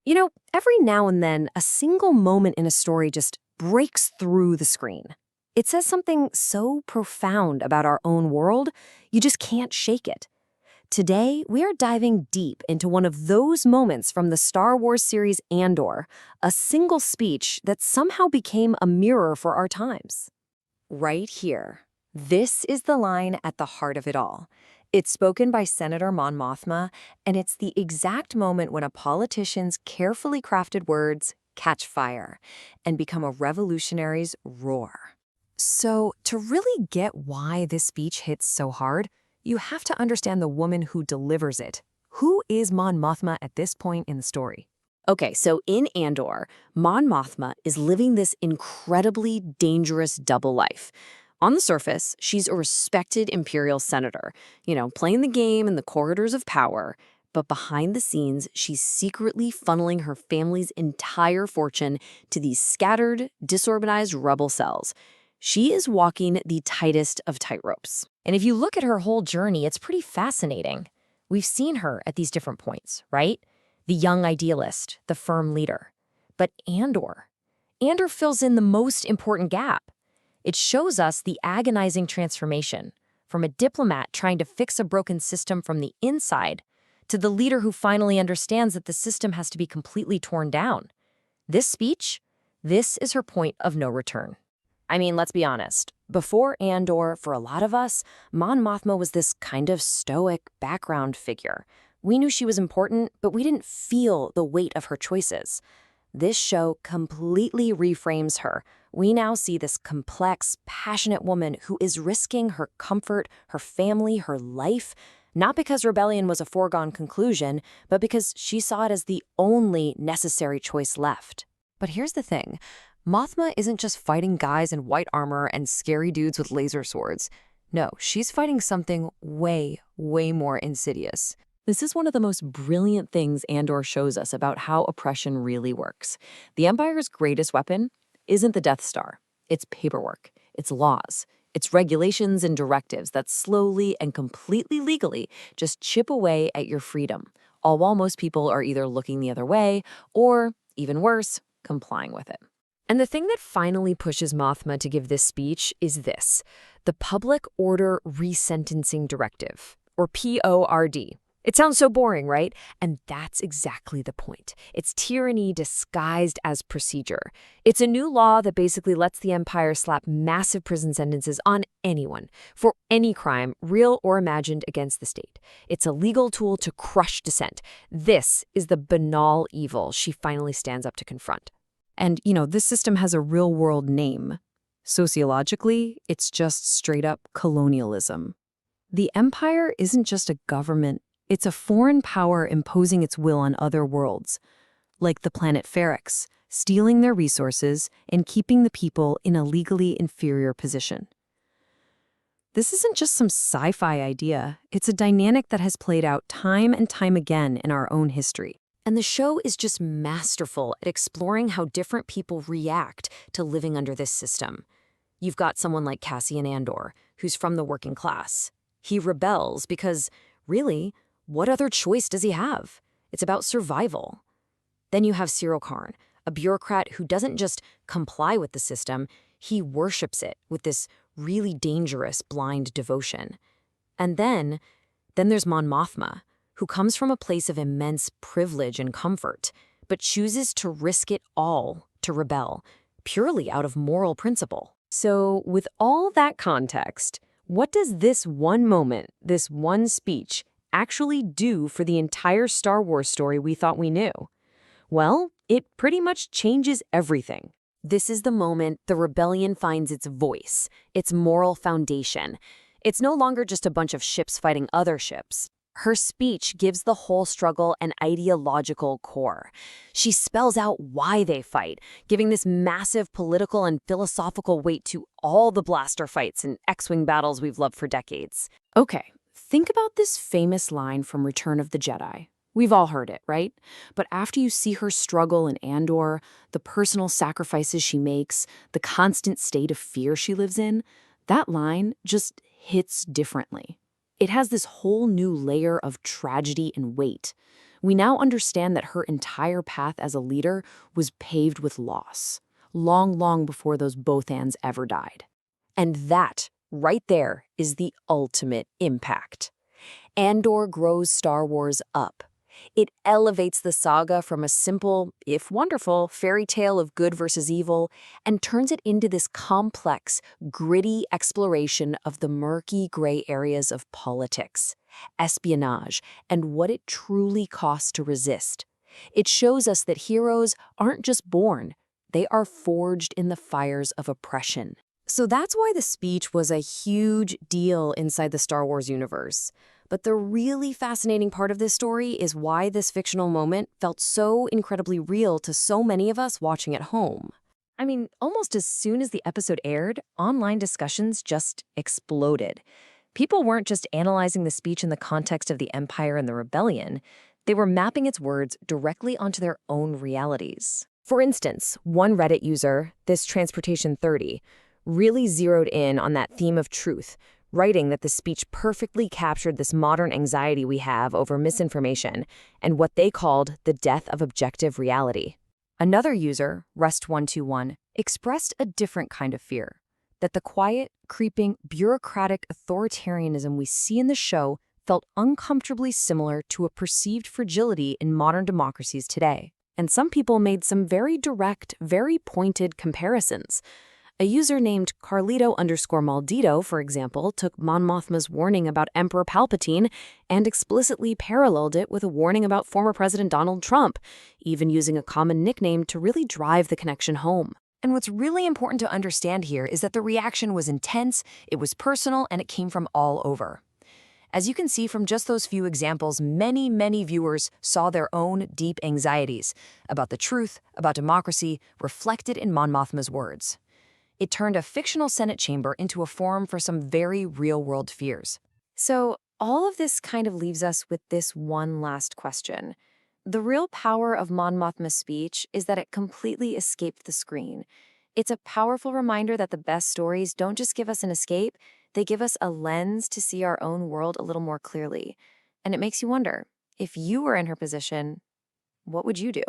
Every now and then, a single moment in a story just breaks through the screen. It says something so profound about our own world, you just can't shake it. Today, we are diving deep into one of those moments from the Star Wars series Andor, a single speech that somehow became a mirror for our times. Right here. This is the line at the heart of it all. It's spoken by Senator Mon Mothma, and it's the exact moment when a politician's carefully crafted words catch fire and become a revolutionary's roar. So, to really get why this speech hits so hard, you have to understand the woman who delivers it. Who is Mon Mothma at this point in the story? Okay, so in Andor, Mon Mothma is living this incredibly dangerous double life. On the surface, she's a respected imperial senator, playing the game in the corridors of power. But behind the scenes, she's secretly funneling her family's entire fortune to these scattered, disorganized rebel cells. She is walking the tightest of tightropes. And if you look at her whole journey, it's pretty fascinating. We've seen her at these different points, right? The young idealist, the firm leader. But Andor fills in the most important gap. It shows us the agonizing transformation from a diplomat trying to fix a broken system from the inside to the leader who finally understands that the system has to be completely torn down. This speech, this is her point of no return. I mean, let's be honest. Before Andor, for a lot of us, Mon Mothma was this kind of stoic background figure. We knew she was important, but we didn't feel the weight of her choices. This show completely reframes her. We now see this complex, passionate woman who is risking her comfort, her family, her life, not because rebellion was a foregone conclusion, but because she saw it as the only necessary choice left. But here's the thing. Mothma isn't just fighting guys in white armor and scary dudes with laser swords. No, she's fighting something way, way more insidious. This is one of the most brilliant things Andor shows us about how oppression really works. The Empire's greatest weapon isn't the Death Star. It's paperwork, it's laws, it's regulations and directives that slowly and completely legally just chip away at your freedom, all while most people are either looking the other way or, even worse, complying with it. And the thing that finally pushes Mothma to give this speech is this: the Public Order Resentencing Directive, or PORD. It sounds so boring, right? And that's exactly the point. It's tyranny disguised as procedure. It's a new law that basically lets the Empire slap massive prison sentences on anyone for any crime, real or imagined, against the state. It's a legal tool to crush dissent. This is the banal evil she finally stands up to confront. And, this system has a real-world name. Sociologically, it's just straight-up colonialism. The Empire isn't just a government. It's a foreign power imposing its will on other worlds, like the planet Ferrix, stealing their resources and keeping the people in a legally inferior position. This isn't just some sci-fi idea. It's a dynamic that has played out time and time again in our own history. And the show is just masterful at exploring how different people react to living under this system. You've got someone like Cassian Andor, who's from the working class. He rebels because, really, what other choice does he have? It's about survival. Then you have Cyril Karn, a bureaucrat who doesn't just comply with the system, he worships it with this really dangerous blind devotion. And then there's Mon Mothma, who comes from a place of immense privilege and comfort, but chooses to risk it all to rebel, purely out of moral principle. So, with all that context, what does this one moment, this one speech, actually do for the entire Star Wars story we thought we knew? Well, it pretty much changes everything. This is the moment the rebellion finds its voice, its moral foundation. It's no longer just a bunch of ships fighting other ships. Her speech gives the whole struggle an ideological core. She spells out why they fight, giving this massive political and philosophical weight to all the blaster fights and X-Wing battles we've loved for decades. Okay, think about this famous line from Return of the Jedi. We've all heard it, right? But after you see her struggle in Andor, the personal sacrifices she makes, the constant state of fear she lives in, that line just hits differently. It has this whole new layer of tragedy and weight. We now understand that her entire path as a leader was paved with loss, long, long before those Bothans ever died. And that, right there, is the ultimate impact. Andor grows Star Wars up. It elevates the saga from a simple, if wonderful, fairy tale of good versus evil and turns it into this complex, gritty exploration of the murky gray areas of politics, espionage, and what it truly costs to resist. It shows us that heroes aren't just born, they are forged in the fires of oppression. So that's why the speech was a huge deal inside the Star Wars universe. But the really fascinating part of this story is why this fictional moment felt so incredibly real to so many of us watching at home. I mean, almost as soon as the episode aired, online discussions just exploded. People weren't just analyzing the speech in the context of the Empire and the rebellion, they were mapping its words directly onto their own realities. For instance, one Reddit user, this Transportation 30, really zeroed in on that theme of truth, writing that the speech perfectly captured this modern anxiety we have over misinformation and what they called the death of objective reality. Another user, Rust121, expressed a different kind of fear, that the quiet, creeping, bureaucratic authoritarianism we see in the show felt uncomfortably similar to a perceived fragility in modern democracies today. And some people made some very direct, very pointed comparisons. A user named Carlito_Maldito, for example, took Mon Mothma's warning about Emperor Palpatine and explicitly paralleled it with a warning about former President Donald Trump, even using a common nickname to really drive the connection home. And what's really important to understand here is that the reaction was intense, it was personal, and it came from all over. As you can see from just those few examples, many viewers saw their own deep anxieties about the truth, about democracy, reflected in Mon Mothma's words. It turned a fictional Senate chamber into a forum for some very real-world fears. So all of this kind of leaves us with this one last question. The real power of Mon Mothma's speech is that it completely escaped the screen. It's a powerful reminder that the best stories don't just give us an escape, they give us a lens to see our own world a little more clearly. And it makes you wonder, if you were in her position, what would you do?